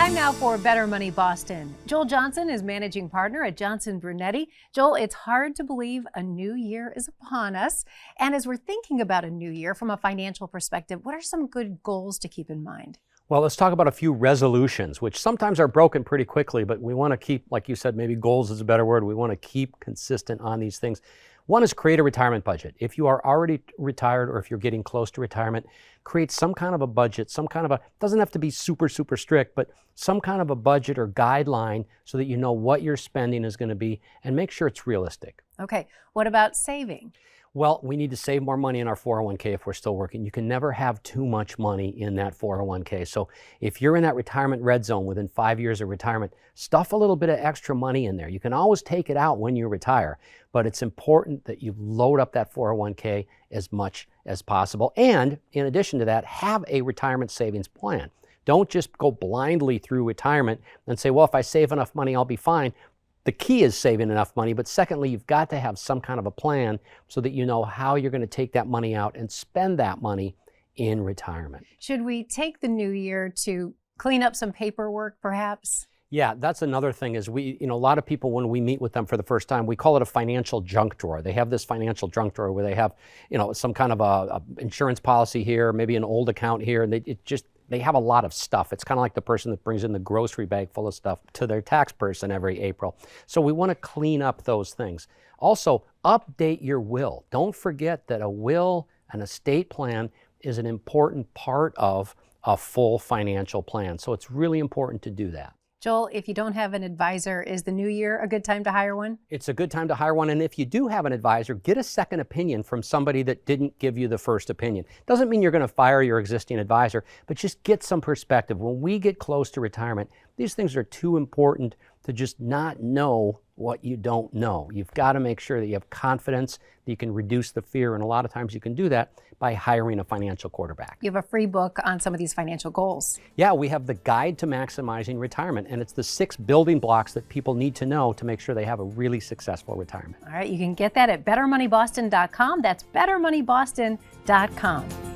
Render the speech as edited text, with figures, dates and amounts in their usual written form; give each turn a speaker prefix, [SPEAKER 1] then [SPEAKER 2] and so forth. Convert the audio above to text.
[SPEAKER 1] Time now for Better Money Boston. Joel Johnson is managing partner at Johnson Brunetti. Joel, it's hard to believe a new year is upon us. And as we're thinking about a new year from a financial perspective, what are some good goals to keep in mind?
[SPEAKER 2] Well, let's talk about a few resolutions, which sometimes are broken pretty quickly, but we want to keep, like you said, maybe goals is a better word. We want to keep consistent on these things. One is create a retirement budget. If you are already retired or if you're getting close to retirement, create some kind of a budget, doesn't have to be super strict, but some kind of a budget or guideline so that you know what your spending is going to be and make sure it's realistic.
[SPEAKER 1] Okay, what about saving?
[SPEAKER 2] Well, we need to save more money in our 401k if we're still working. You can never have too much money in that 401k. So if you're in that retirement red zone within 5 years of retirement, stuff a little bit of extra money in there. You can always take it out when you retire, but it's important that you load up that 401k as much as possible. And in addition to that, have a retirement savings plan. Don't just go blindly through retirement and say, well, if I save enough money, I'll be fine. The key is saving enough money, but secondly, you've got to have some kind of a plan so that you know how you're going to take that money out and spend that money in retirement.
[SPEAKER 1] Should we take the new year to clean up some paperwork, perhaps?
[SPEAKER 2] Yeah, that's another thing is a lot of people, when we meet with them for the first time, we call it a financial junk drawer. They have this financial junk drawer where they have, some kind of a insurance policy here, maybe an old account here, and they have a lot of stuff. It's kind of like the person that brings in the grocery bag full of stuff to their tax person every April. So we want to clean up those things. Also, update your will. Don't forget that a will and estate plan is an important part of a full financial plan. So it's really important to do that.
[SPEAKER 1] Joel, if you don't have an advisor, is the new year a good time to hire one?
[SPEAKER 2] It's a good time to hire one. And if you do have an advisor, get a second opinion from somebody that didn't give you the first opinion. Doesn't mean you're going to fire your existing advisor, but just get some perspective. When we get close to retirement, these things are too important to just not know what you don't know. You've got to make sure that you have confidence, that you can reduce the fear. And a lot of times you can do that by hiring a financial quarterback.
[SPEAKER 1] You have a free book on some of these financial goals.
[SPEAKER 2] Yeah, we have the Guide to Maximizing Retirement, and it's the 6 building blocks that people need to know to make sure they have a really successful retirement.
[SPEAKER 1] All right, you can get that at bettermoneyboston.com. That's bettermoneyboston.com.